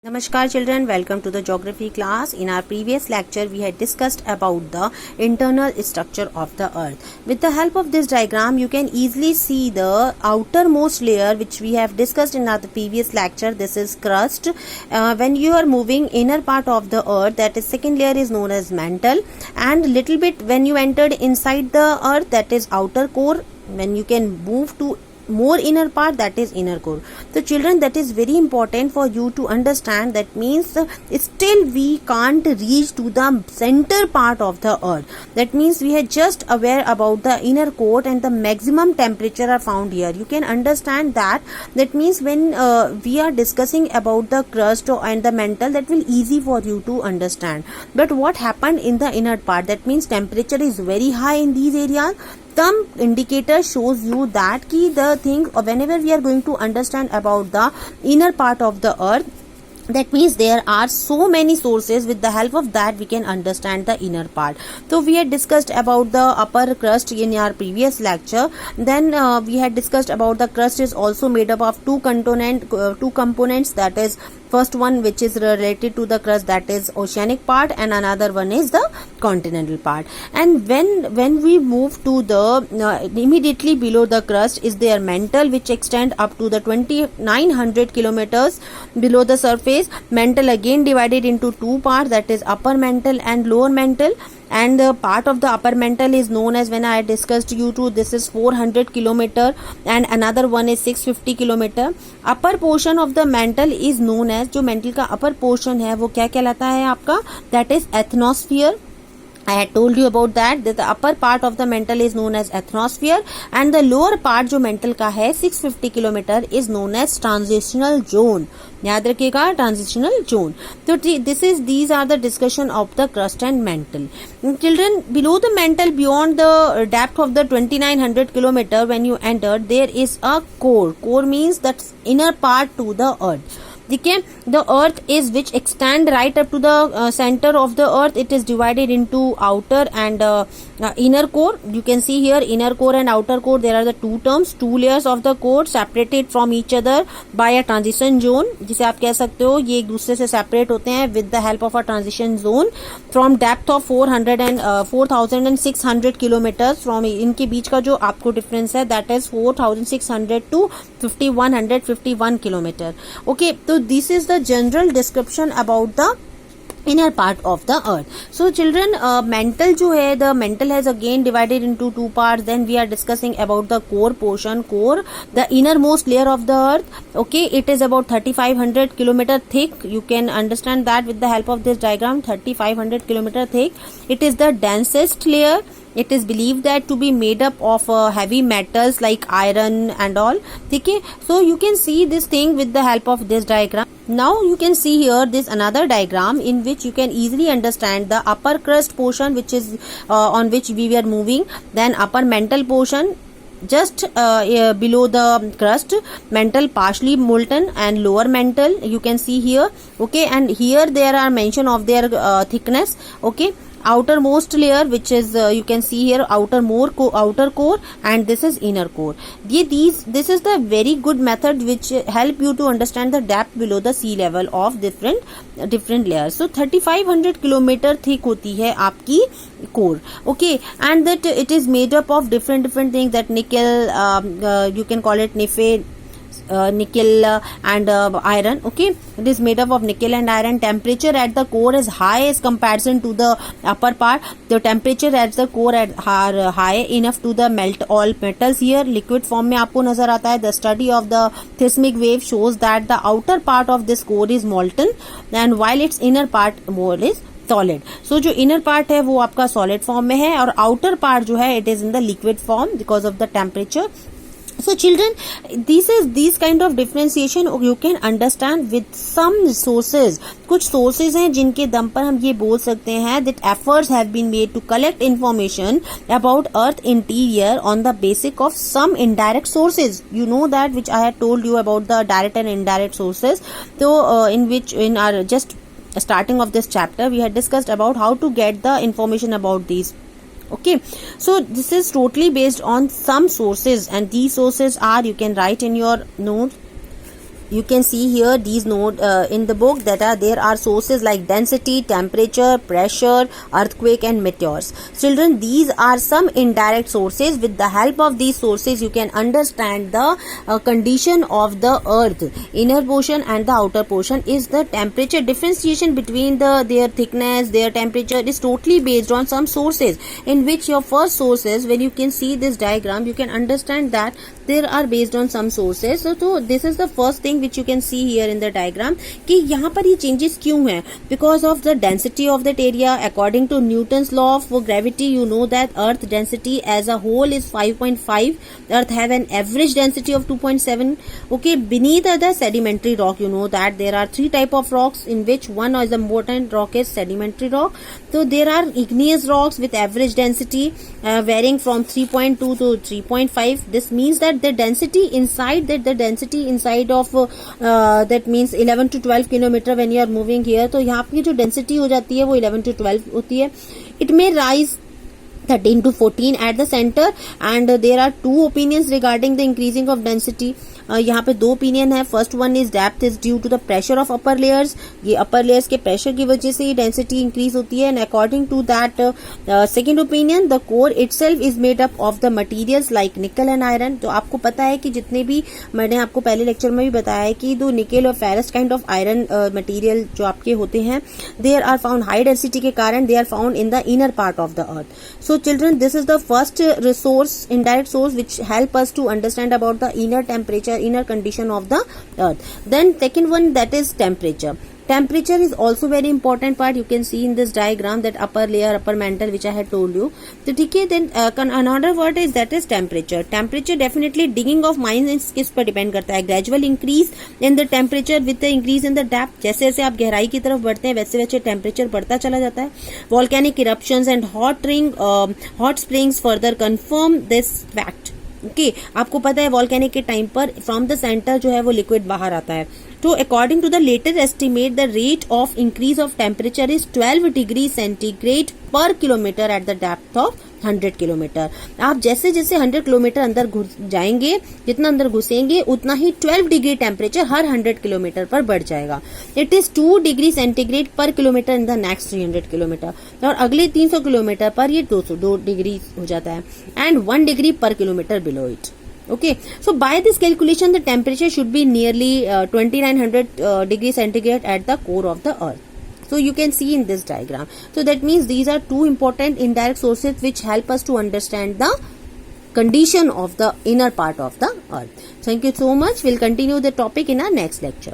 Namaskar children, welcome to the geography class. In our previous lecture we had discussed about the internal structure of the earth. With the help of this diagram you can easily see the outermost layer which we have discussed in our previous lecture. This is crust. When you are moving inner part of the earth, that is second layer, is known as mantle, and little bit when you entered inside the earth, that is outer core. When you can move to more inner part, that is inner core. So children, that is very important for you to understand. That means still we can't reach to the center part of the earth. That means we are just aware about the inner core and the maximum temperature are found here. You can understand that. That means when we are discussing about the crust and the mantle, that will easy for you to understand. But what happened in the inner part, that means temperature is very high in these areas. Some indicator shows you that key the thing whenever we are going to understand about the inner part of the earth, that means there are so many sources. With the help of that we can understand the inner part. So we had discussed about the upper crust in our previous lecture. Then we had discussed about the crust is also made up of two components, that is first one which is related to the crust, that is oceanic part, and another one is the continental part. And when we move to the immediately below the crust is their mantle, which extend up to the 2900 kilometers below the surface. Mantle again divided into two parts, that is upper mantle and lower mantle. And the part of the upper mantle is known as, when I discussed you to, this is 400 kilometer and another one is 650 kilometer. Upper portion of the mantle is known as, जो mantle का upper portion है वो क्या कहलाता है आपका, that is atmosphere. I had told you about that the upper part of the mantle is known as atmosphere, and the lower part जो mantle का है 650 kilometre is known as transitional zone. याद रखिएगा, transitional zone. So these are the discussion of the crust and mantle. Children, below the mantle, beyond the depth of the 2900 kilometer, when you enter, there is a core. Core means that's inner part to the earth. Okay, the earth is which extend right up to the center of the earth. It is divided into outer and inner core. You can see here inner core and outer core. There are the two terms, two layers of the core separated from each other by a transition zone. जिसे आप कह सकते हो ये एक दूसरे से separate होते हैं with the help of a transition zone from depth of 4600 kilometers. From इनके बीच का जो आपको difference है, that is 4600 to 5151 kilometer. Okay, so this is the general description about the inner part of the earth. So children, mantle जो है, the mantle has again divided into two parts. Then we are discussing about the core portion. Core, the innermost layer of the earth. Okay, it is about 3500 kilometer thick. You can understand that with the help of this diagram. 3500 kilometer thick. It is the densest layer. It is believed that to be made up of heavy metals like iron and all. Okay, so you can see this thing with the help of this diagram. Now you can see here this another diagram in which you can easily understand the upper crust portion, which is on which we were moving. Then upper mantle portion just below the crust, mantle partially molten, and lower mantle you can see here. Okay, and here there are mention of their thickness. Okay, outermost layer, which is you can see here outer core, and this is inner core. This is the very good method which help you to understand the depth below the sea level of different layers. So 3500 kilometer thick होती है आपकी core. Okay, and that it is made up of different things, that nickel, you can call it nickel and iron. Okay, it is made up of nickel and iron. Temperature at the core is high as comparison to the upper part. The temperature at the core are high enough to the melt all metals here. Liquid form में आपको नजर आता है. The study of the seismic wave shows that the outer part of this core is molten, and while its inner part more is solid. So जो inner part है वो आपका solid form में है, और outer part जो है it is in the liquid form because of the temperature. So children, these kind of differentiation you can understand with some sources. कुछ sources हैं जिनके दम पर हम ये बोल सकते हैं that efforts have been made to collect information about earth interior on the basis of some indirect sources. You know that which I had told you about the direct and indirect sources. So in our just starting of this chapter we had discussed about how to get the information about these. Okay, so this is totally based on some sources, and these sources are, you can write in your notes, you can see here these note in the book that there are sources like density, temperature, pressure, earthquake and meteors. Children, these are some indirect sources. With the help of these sources you can understand the condition of the earth. Inner portion and the outer portion is the temperature. Differentiation between their thickness, their temperature is totally based on some sources, in which your first sources, when you can see this diagram you can understand that there are based on some sources. So this is the first thing which you can see here in the diagram कि यहाँ पर ये changes क्यों हैं, because of the density of that area. According to Newton's law of gravity, you know that earth density as a whole is 5.5. earth have an average density of 2.7. okay, beneath the sedimentary rock, you know that there are three type of rocks, in which one is the important rock is sedimentary rock. So there are igneous rocks with average density varying from 3.2 to 3.5. this means that the density inside of that means 11 to 12 kilometer when you are moving here. तो यहाँ की जो density हो जाती है वो 11 to 12 होती है. It may rise 13 to 14 at the center, and there are two opinions regarding the increasing of density. यहाँ पे दो ओपिनियन है. First one is depth is due to the pressure of upper layers. ये upper layers के pressure की वजह से density increase होती है. And according to that second opinion, the core itself is made up of the materials like nickel and iron. तो आपको पता है कि जितने भी, मैंने आपको पहले लेक्चर में भी बताया है कि दो निकेल और ferrous kind of iron material जो आपके होते हैं, there are found high density के कारण they are found in the inner part of the earth. So children, this is the first resource, indirect source, which help us to understand about the inner temperature, inner condition of the earth. Then second one, that is temperature. Temperature is also very important part. You can see in this diagram that upper layer, upper mantle, which I had told you. तो ठीक है. Then another word is that is temperature. Temperature definitely digging of mines किस पर depend करता है. Gradual increase in the temperature with the increase in the depth. जैसे जैसे आप गहराई की तरफ बढ़ते हैं वैसे वैसे टेम्परेचर बढ़ता चला जाता है. Volcanic eruptions and hot springs further confirm this fact. Okay, आपको पता है वॉल्केनिक के टाइम पर फ्रॉम द सेंटर जो है वो लिक्विड बाहर आता है. तो according to the latest estimate, the rate of increase of temperature is 12 degree centigrade per kilometre at the depth of 100 kilometre. आप जैसे जैसे 100 किलोमीटर अंदर घुस जाएंगे, जितना अंदर घुसेंगे उतना ही 12 डिग्री टेम्परेचर हर 100 किलोमीटर पर बढ़ जाएगा. It is 2 degree centigrade per kilometre in the next 300 kilometre, और अगले 300 किलोमीटर पर ये 202 डिग्री हो जाता है, एंड 1 डिग्री पर kilometre below it. Okay, so by this calculation the temperature should be nearly 2900 degree centigrade at the core of the earth. So you can see in this diagram. So that means these are two important indirect sources which help us to understand the condition of the inner part of the earth. Thank you so much. We'll continue the topic in our next lecture.